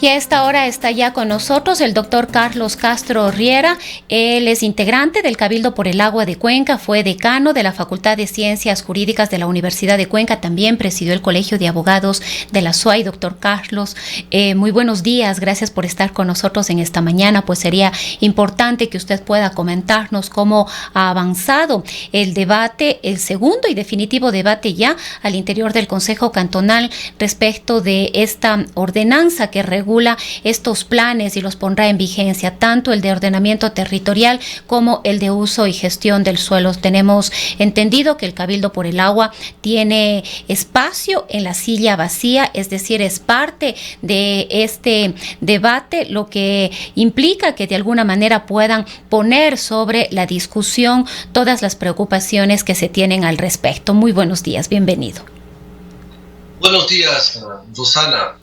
Y a esta hora está ya con nosotros el doctor Carlos Castro Riera. Él es integrante del Cabildo por el Agua de Cuenca, fue decano de la Facultad de Ciencias Jurídicas de la Universidad de Cuenca, también presidió el Colegio de Abogados de la SUAY. Doctor Carlos, muy buenos días, gracias por estar con nosotros en esta mañana. Pues sería importante que usted pueda comentarnos cómo ha avanzado el debate, el segundo y definitivo debate ya al interior del Consejo Cantonal respecto de esta ordenanza que regula estos planes y los pondrá en vigencia, tanto el de ordenamiento territorial como el de uso y gestión del suelo. Tenemos entendido que el Cabildo por el Agua tiene espacio en la silla vacía, es decir, es parte de este debate, lo que implica que de alguna manera puedan poner sobre la discusión todas las preocupaciones que se tienen al respecto. Muy buenos días, bienvenido. Buenos días, Rosana.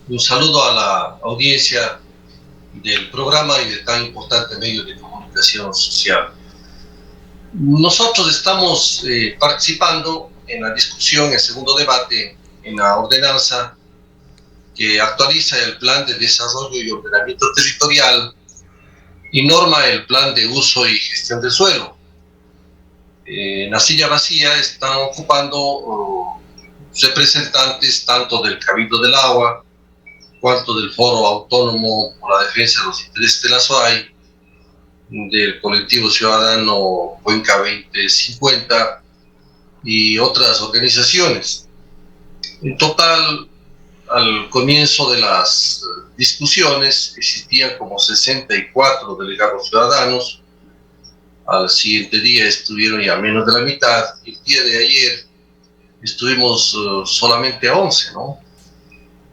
Un saludo a la audiencia del programa y de tan importante medio de comunicación social. Nosotros estamos participando en la discusión, el segundo debate, en la ordenanza que actualiza el Plan de Desarrollo y Ordenamiento Territorial y norma el Plan de Uso y Gestión del Suelo. En la silla vacía están ocupando representantes tanto del Cabildo del Agua, cuanto del Foro Autónomo por la Defensa de los Intereses de la SUAY, del Colectivo Ciudadano Cuenca 2050 y otras organizaciones. En total, al comienzo de las discusiones existían como 64 delegados ciudadanos. Al siguiente día estuvieron ya menos de la mitad y el día de ayer estuvimos solamente 11, ¿no?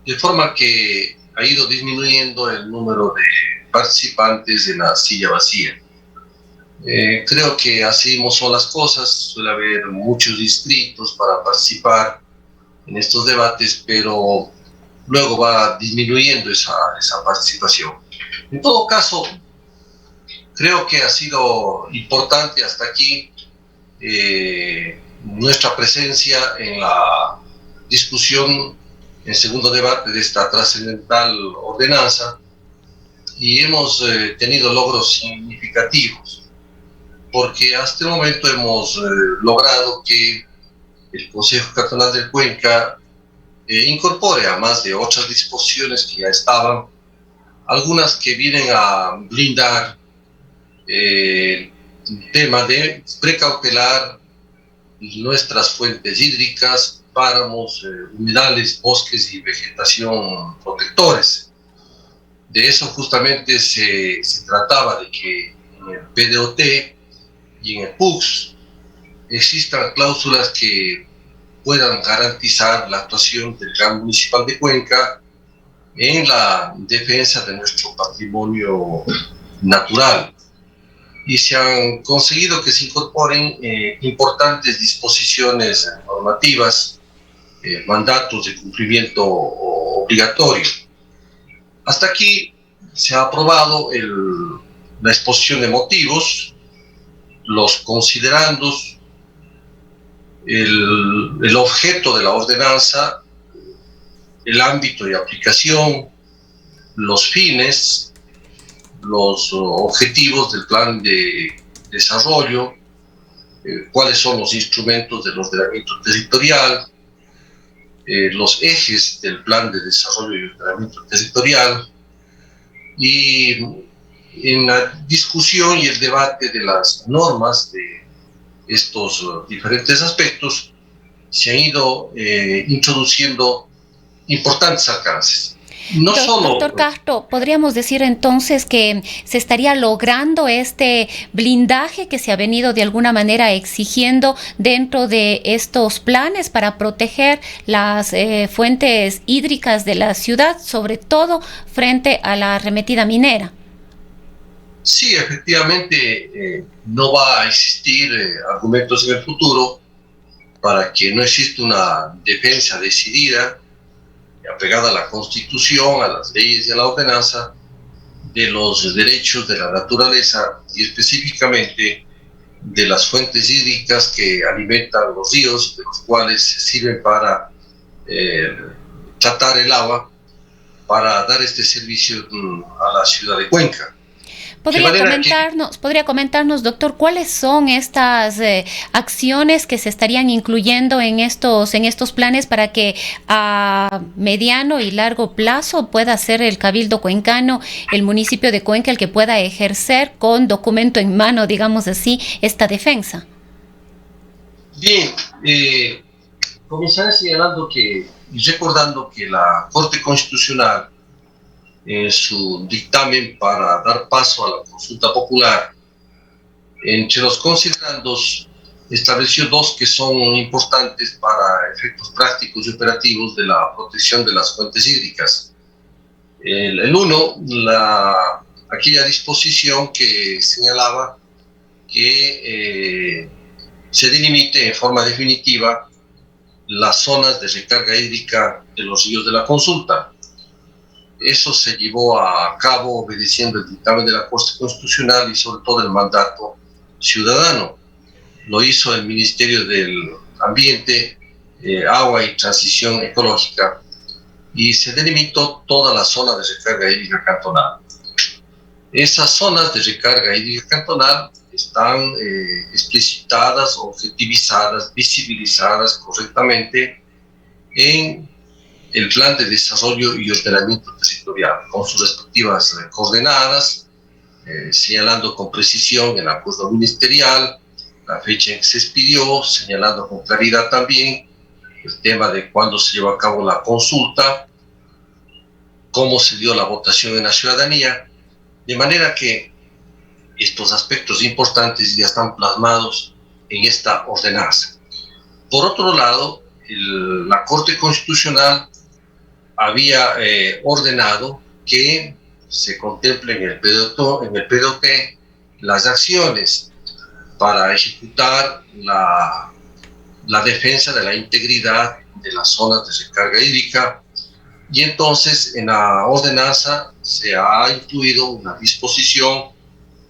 De forma que ha ido disminuyendo el número de participantes en la silla vacía. Creo que así son las cosas, suele haber muchos inscritos para participar en estos debates, pero luego va disminuyendo esa participación. En todo caso, creo que ha sido importante hasta aquí nuestra presencia en la discusión, en el segundo debate de esta trascendental ordenanza, y hemos tenido logros significativos, porque hasta el momento hemos logrado que el Consejo Cantonal del Cuenca incorpore a más de otras disposiciones que ya estaban, algunas que vienen a blindar el tema de precautelar nuestras fuentes hídricas, páramos, humedales, bosques y vegetación protectores. De eso justamente se trataba, de que en el PDOT y en el PUCS existan cláusulas que puedan garantizar la actuación del GAM municipal de Cuenca en la defensa de nuestro patrimonio natural. Y se han conseguido que se incorporen importantes disposiciones normativas, mandatos de cumplimiento obligatorio. Hasta aquí se ha aprobado la exposición de motivos, los considerandos, el objeto de la ordenanza, el ámbito de aplicación, los fines, los objetivos del plan de desarrollo, cuáles son los instrumentos del ordenamiento territorial, los ejes del plan de desarrollo y ordenamiento territorial, y en la discusión y el debate de las normas de estos diferentes aspectos se han ido introduciendo importantes alcances. Doctor Castro, ¿podríamos decir entonces que se estaría logrando este blindaje que se ha venido de alguna manera exigiendo dentro de estos planes para proteger las fuentes hídricas de la ciudad, sobre todo frente a la arremetida minera? Sí, efectivamente, no va a existir argumentos en el futuro para que no exista una defensa decidida, apegada a la Constitución, a las leyes y a la ordenanza, de los derechos de la naturaleza y específicamente de las fuentes hídricas que alimentan los ríos, de los cuales sirven para tratar el agua, para dar este servicio a la ciudad de Cuenca. ¿Podría comentarnos, doctor, cuáles son estas acciones que se estarían incluyendo en estos planes para que a mediano y largo plazo pueda ser el Cabildo Cuencano, el municipio de Cuenca, el que pueda ejercer con documento en mano, digamos así, esta defensa? Bien, comenzaré señalando y recordando que la Corte Constitucional, en su dictamen para dar paso a la consulta popular, entre los considerandos estableció dos que son importantes para efectos prácticos y operativos de la protección de las fuentes hídricas. El uno, aquella disposición que señalaba que se delimite en forma definitiva las zonas de recarga hídrica de los ríos de la consulta. Eso se llevó a cabo obedeciendo el dictamen de la Corte Constitucional y sobre todo el mandato ciudadano. Lo hizo el Ministerio del Ambiente, Agua y Transición Ecológica, y se delimitó toda la zona de recarga hídrica cantonal. Esas zonas de recarga hídrica cantonal están explicitadas, objetivizadas, visibilizadas correctamente en el Plan de Desarrollo y Ordenamiento Territorial, con sus respectivas coordenadas, señalando con precisión el acuerdo ministerial, la fecha en que se expidió, señalando con claridad también el tema de cuándo se llevó a cabo la consulta, cómo se dio la votación en la ciudadanía, de manera que estos aspectos importantes ya están plasmados en esta ordenanza. Por otro lado, la Corte Constitucional había ordenado que se contemple en el PDOT las acciones para ejecutar la defensa de la integridad de las zonas de recarga hídrica, y entonces en la ordenanza se ha incluido una disposición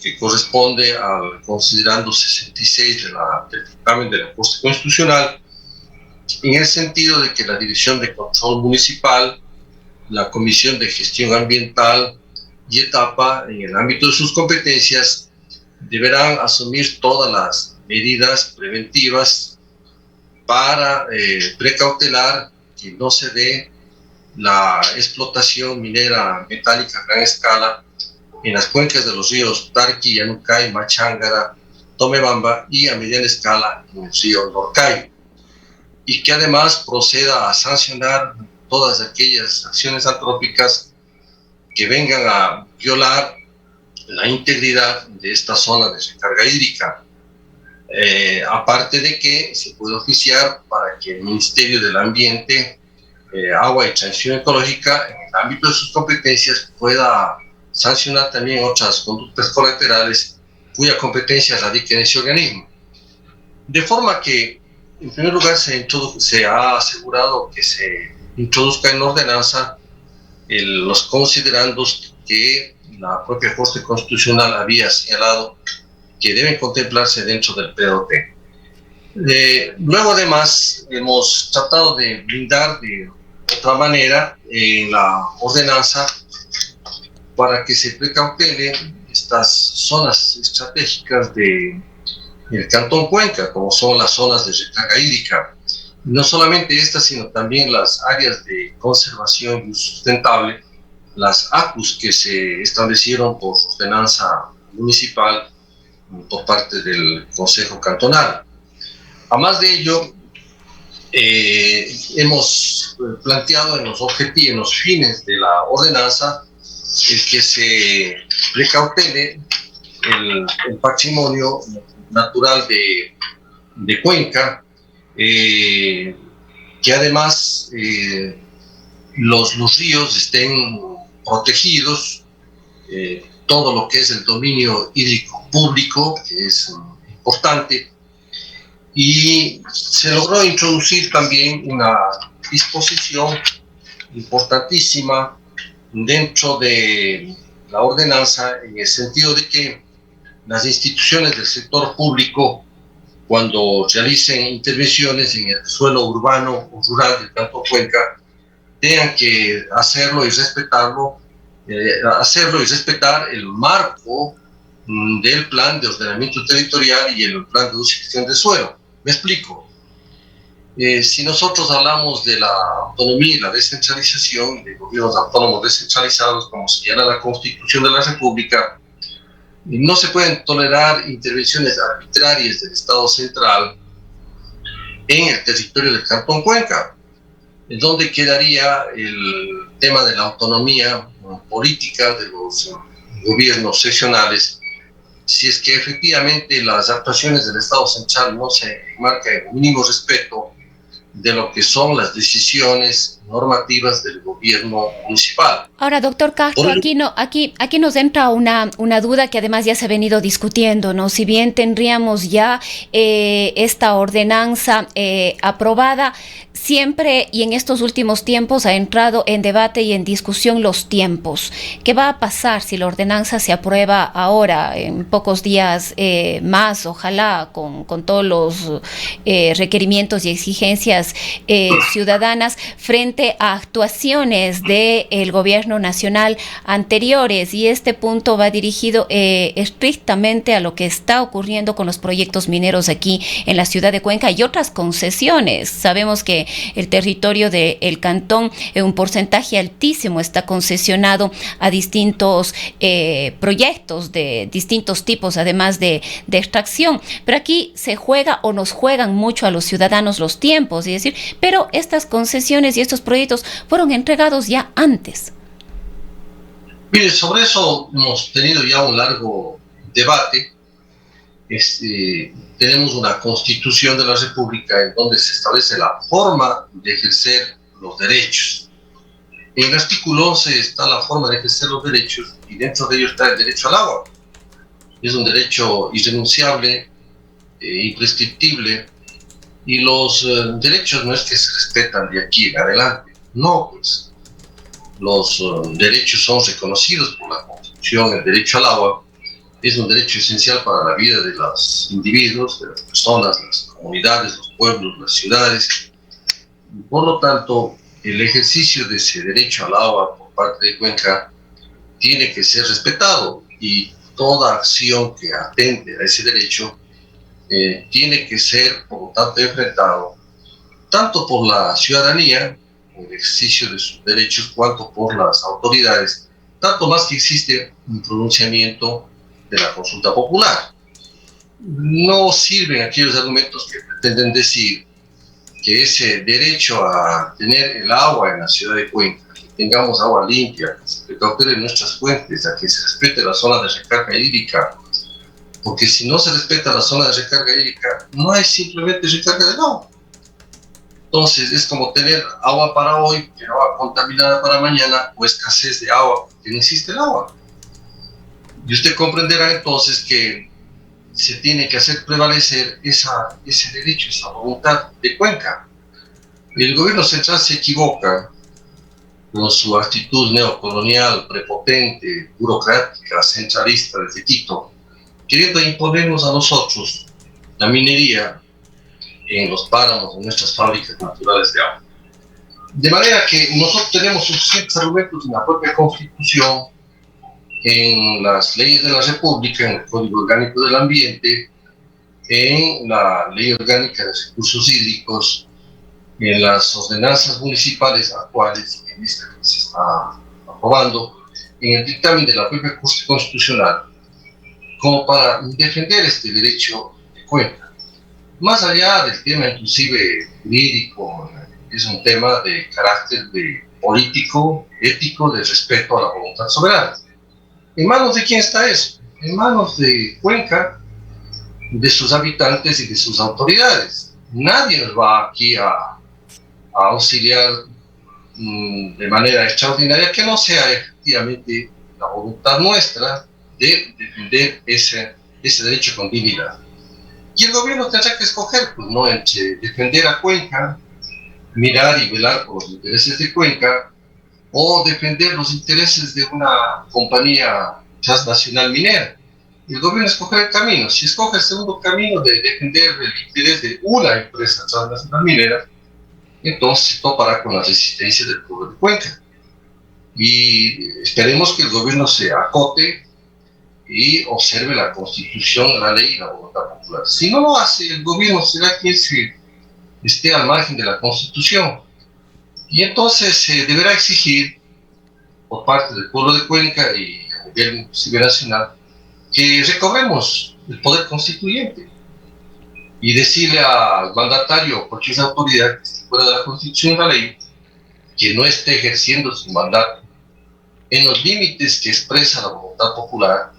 que corresponde al considerando 66 del dictamen de la Corte Constitucional, en el sentido de que la Dirección de Control Municipal, la Comisión de Gestión Ambiental y Etapa, en el ámbito de sus competencias, deberán asumir todas las medidas preventivas para precautelar que no se dé la explotación minera metálica a gran escala en las cuencas de los ríos Tarqui, Yanucay, Machángara, Tomebamba y a mediana escala en el río Norcay, y que además proceda a sancionar todas aquellas acciones antrópicas que vengan a violar la integridad de esta zona de recarga hídrica. Aparte de que se puede oficiar para que el Ministerio del Ambiente, Agua y Transición Ecológica, en el ámbito de sus competencias, pueda sancionar también otras conductas colaterales cuya competencia radica en ese organismo. De forma que, en primer lugar, se ha asegurado que se introduzca en la ordenanza los considerandos que la propia Corte Constitucional había señalado que deben contemplarse dentro del PDOT. Luego, además, hemos tratado de blindar de otra manera en la ordenanza para que se precautelen estas zonas estratégicas del Cantón Cuenca, como son las zonas de recarga hídrica. No solamente estas, sino también las áreas de conservación y uso sustentable, las ACUS que se establecieron por ordenanza municipal por parte del Consejo Cantonal. Además de ello, hemos planteado en los objetivos, en los fines de la ordenanza, el que se precautele el patrimonio natural de Cuenca, que además los ríos estén protegidos, todo lo que es el dominio hídrico público, que es importante, y se logró introducir también una disposición importantísima dentro de la ordenanza, en el sentido de que las instituciones del sector público, cuando realicen intervenciones en el suelo urbano o rural del Cantón Cuenca, tengan que hacerlo y respetarlo, hacerlo y respetar el marco del plan de ordenamiento territorial y el plan de uso y gestión del suelo. Me explico. Si nosotros hablamos de la autonomía y la descentralización, de gobiernos autónomos descentralizados, como señala la Constitución de la República, no se pueden tolerar intervenciones arbitrarias del Estado central en el territorio del Cantón Cuenca, en donde quedaría el tema de la autonomía política de los gobiernos seccionales, si es que efectivamente las actuaciones del Estado central no se enmarcan en un mínimo respeto de lo que son las decisiones normativas del gobierno municipal. Ahora, doctor Castro, aquí nos entra una duda que además ya se ha venido discutiendo, ¿no? Si bien tendríamos ya esta ordenanza aprobada, siempre y en estos últimos tiempos ha entrado en debate y en discusión los tiempos. ¿Qué va a pasar si la ordenanza se aprueba ahora, en pocos días más, ojalá, con todos los requerimientos y exigencias ciudadanas frente a actuaciones del gobierno nacional anteriores? Y este punto va dirigido estrictamente a lo que está ocurriendo con los proyectos mineros aquí en la ciudad de Cuenca y otras concesiones. Sabemos que el territorio del cantón, un porcentaje altísimo, está concesionado a distintos proyectos de distintos tipos, además de extracción. Pero aquí se juega o nos juegan mucho a los ciudadanos los tiempos, es decir, pero estas concesiones y estos proyectos fueron entregados ya antes. Mire, sobre eso hemos tenido ya un largo debate. Tenemos una Constitución de la República en donde se establece la forma de ejercer los derechos. En el artículo 11 está la forma de ejercer los derechos y dentro de ello está el derecho al agua. Es un derecho irrenunciable, imprescriptible, y los derechos no es que se respetan de aquí en adelante, no, pues los derechos son reconocidos por la Constitución. El derecho al agua es un derecho esencial para la vida de los individuos, de las personas, las comunidades, los pueblos, las ciudades. Por lo tanto, el ejercicio de ese derecho al agua por parte de Cuenca tiene que ser respetado, y toda acción que atente a ese derecho tiene que ser, por lo tanto, enfrentado tanto por la ciudadanía, en el ejercicio de sus derechos, cuanto por las autoridades, tanto más que existe un pronunciamiento de la consulta popular. No sirven aquellos argumentos que pretenden decir que ese derecho a tener el agua en la ciudad de Cuenca, que tengamos agua limpia, que se precautelen nuestras fuentes, a que se respete la zona de recarga hídrica, porque si no se respeta la zona de recarga hídrica, no hay simplemente recarga del agua. Entonces es como tener agua para hoy, pero agua contaminada para mañana, o escasez de agua, porque no existe el agua. Y usted comprenderá entonces que se tiene que hacer prevalecer ese derecho, esa voluntad de Cuenca. El gobierno central se equivoca con su actitud neocolonial, prepotente, burocrática, centralista desde Quito, queriendo imponernos a nosotros la minería en los páramos, en nuestras fábricas naturales de agua. De manera que nosotros tenemos suficientes argumentos en la propia Constitución, en las leyes de la República, en el Código Orgánico del Ambiente, en la Ley Orgánica de Recursos Hídricos, en las ordenanzas municipales actuales, en esta que se está aprobando, en el dictamen de la propia Corte Constitucional, como para defender este derecho de Cuenca. Más allá del tema inclusive jurídico, es un tema de carácter político, ético, de respeto a la voluntad soberana. ¿En manos de quién está eso? En manos de Cuenca, de sus habitantes y de sus autoridades. Nadie nos va aquí a auxiliar de manera extraordinaria que no sea efectivamente la voluntad nuestra de defender ese derecho con dignidad. Y el gobierno tendrá que escoger, pues, no entre defender a Cuenca, mirar y velar por los intereses de Cuenca, o defender los intereses de una compañía transnacional minera. El gobierno escoge el camino. Si escoge el segundo camino de defender el interés de una empresa transnacional minera, entonces se topará con la resistencia del pueblo de Cuenca. Y esperemos que el gobierno se acote y observe la Constitución, la ley y la voluntad popular. Si no lo hace, el gobierno será quien esté al margen de la Constitución. Y entonces se deberá exigir por parte del pueblo de Cuenca y a nivel inclusive nacional que recobremos el poder constituyente y decirle al mandatario o cualquier autoridad que esté fuera de la Constitución y la ley que no esté ejerciendo su mandato en los límites que expresa la voluntad popular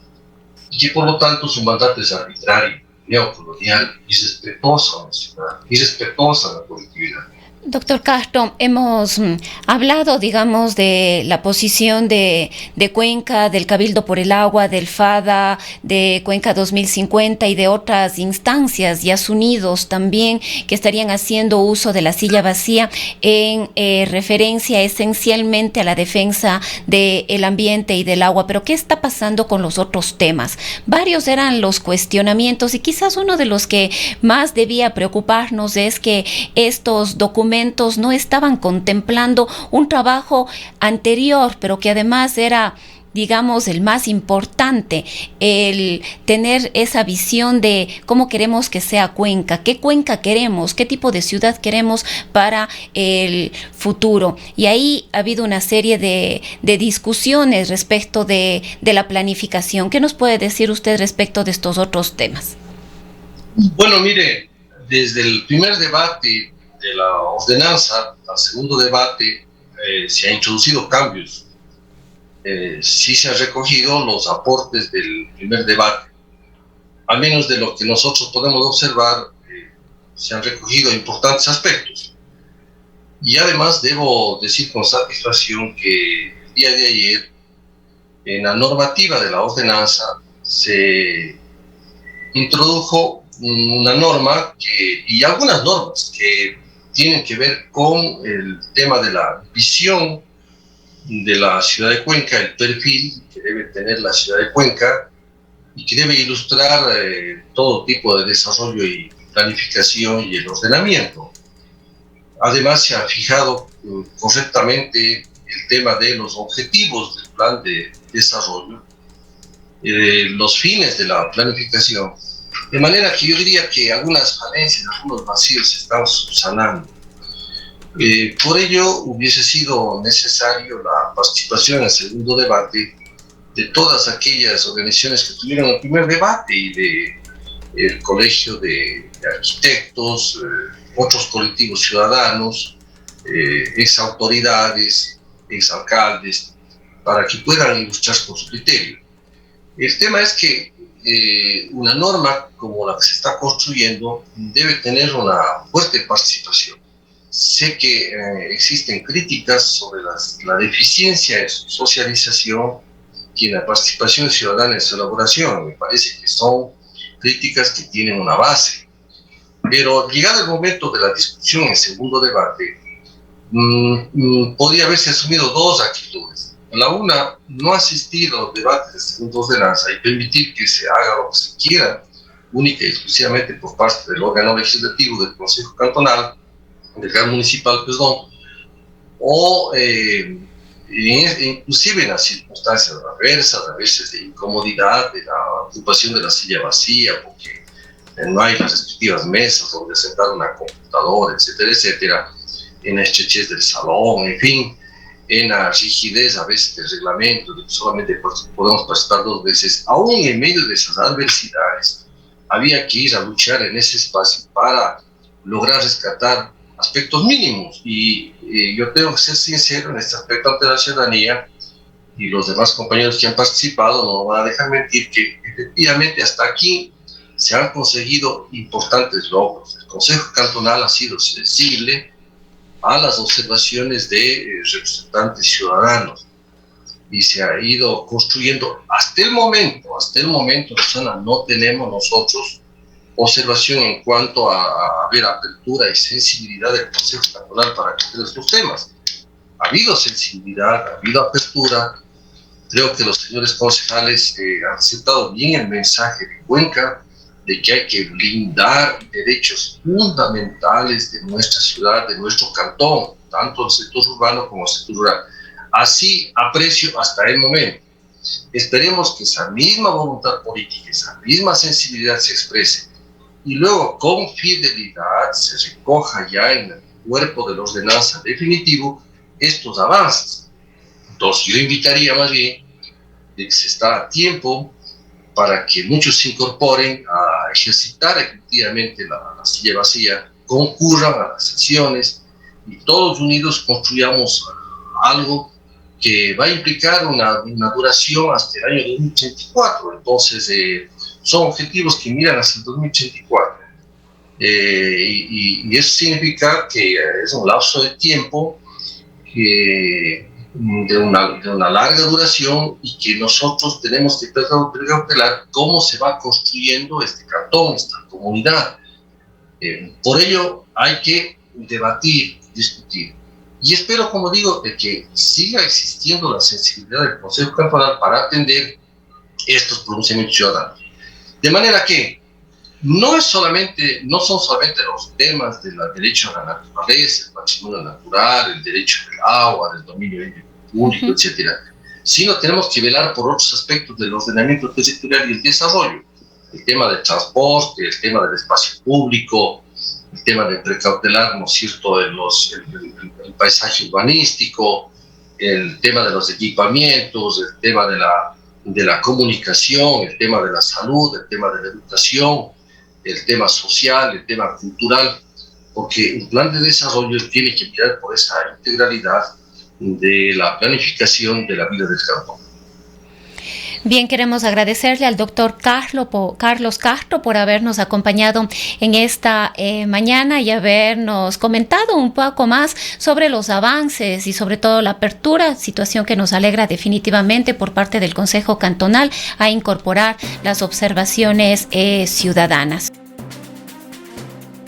y que por lo tanto su mandato es arbitrario, neocolonial, irrespetuoso a la ciudad, irrespetuoso a la colectividad. Doctor Castro, hemos hablado, digamos, de la posición de Cuenca, del Cabildo por el Agua, del FADA, de Cuenca 2050 y de otras instancias y unidos también que estarían haciendo uso de la silla vacía en referencia esencialmente a la defensa del ambiente y del agua. Pero ¿qué está pasando con los otros temas? Varios eran los cuestionamientos y quizás uno de los que más debía preocuparnos es que estos documentos no estaban contemplando un trabajo anterior, pero que además era, digamos, el más importante, el tener esa visión de cómo queremos que sea Cuenca queremos, qué tipo de ciudad queremos para el futuro. Y ahí ha habido una serie de discusiones respecto de la planificación. ¿Qué nos puede decir usted respecto de estos otros temas? Bueno, mire, desde el primer debate de la ordenanza al segundo debate se han introducido cambios. Sí se han recogido los aportes del primer debate. Al menos de lo que nosotros podemos observar, se han recogido importantes aspectos. Y además debo decir con satisfacción que el día de ayer, en la normativa de la ordenanza, se introdujo una norma y algunas normas que tienen que ver con el tema de la visión de la ciudad de Cuenca, el perfil que debe tener la ciudad de Cuenca y que debe ilustrar todo tipo de desarrollo y planificación y el ordenamiento. Además, se ha fijado correctamente el tema de los objetivos del plan de desarrollo, los fines de la planificación, de manera que yo diría que algunas falencias, algunos vacíos se están subsanando. Por ello, hubiese sido necesario la participación en el segundo debate de todas aquellas organizaciones que tuvieron el primer debate y del Colegio de Arquitectos, otros colectivos ciudadanos, exautoridades, exalcaldes, para que puedan ilustrar con su criterio. El tema es que una norma como la que se está construyendo debe tener una fuerte participación. Sé que existen críticas sobre la deficiencia en su socialización y en la participación ciudadana en su elaboración. Me parece que son críticas que tienen una base. Pero llegado el momento de la discusión en segundo debate, podría haberse asumido dos actitudes. La una, no asistir a los debates de segunda ordenanza y permitir que se haga lo que se quiera, única y exclusivamente por parte del órgano legislativo del Consejo Cantonal, del Gran Municipal, perdón, o inclusive en las circunstancias adversas, a veces de incomodidad, de la ocupación de la silla vacía, porque no hay las respectivas mesas donde sentar una computadora, etcétera, etcétera, en la estrechez del salón, en fin, en la rigidez a veces del reglamento, de que solamente podemos participar 2 veces, aún en medio de esas adversidades, había que ir a luchar en ese espacio para lograr rescatar aspectos mínimos. Y yo tengo que ser sincero en este aspecto ante la ciudadanía, y los demás compañeros que han participado no van a dejar mentir que efectivamente hasta aquí se han conseguido importantes logros. El Consejo Cantonal ha sido sensible a las observaciones de representantes ciudadanos y se ha ido construyendo hasta el momento, Rosana, no tenemos nosotros observación en cuanto a ver apertura y sensibilidad del Consejo Cantonal para acoger estos temas. Ha habido sensibilidad, ha habido apertura. Creo que los señores concejales han aceptado bien el mensaje de Cuenca, de que hay que blindar derechos fundamentales de nuestra ciudad, de nuestro cantón, tanto el sector urbano como el sector rural. Así aprecio hasta el momento. Esperemos que esa misma voluntad política, esa misma sensibilidad se exprese y luego con fidelidad se recoja ya en el cuerpo de la ordenanza definitivo estos avances. Entonces yo invitaría más bien de que se está a tiempo para que muchos se incorporen a ejercitar efectivamente la silla vacía, concurran a las sesiones y todos unidos construyamos algo que va a implicar una duración hasta el año 2084. Entonces, son objetivos que miran hacia el 2084. Y eso significa que es un lapso de tiempo de una larga duración y que nosotros tenemos que cautelar cómo se va construyendo este cantón, esta comunidad. Por ello hay que debatir, discutir. Y espero, como digo, de que siga existiendo la sensibilidad del Consejo Cantonal para atender estos pronunciamientos ciudadanos. De manera que no son solamente los temas del derecho a la naturaleza, el patrimonio natural, el derecho al agua, del dominio público, etcétera, sino tenemos que velar por otros aspectos del ordenamiento territorial y el desarrollo. El tema del transporte, el tema del espacio público, el tema de precautelar, ¿no es cierto?, el paisaje urbanístico, el tema de los equipamientos, el tema de la comunicación, el tema de la salud, el tema de la educación, el tema social, el tema cultural, porque un plan de desarrollo tiene que mirar por esa integralidad de la planificación de la vida del campo. Bien, queremos agradecerle al doctor Carlos Castro por habernos acompañado en esta mañana y habernos comentado un poco más sobre los avances y sobre todo la apertura, situación que nos alegra definitivamente por parte del Consejo Cantonal a incorporar las observaciones ciudadanas.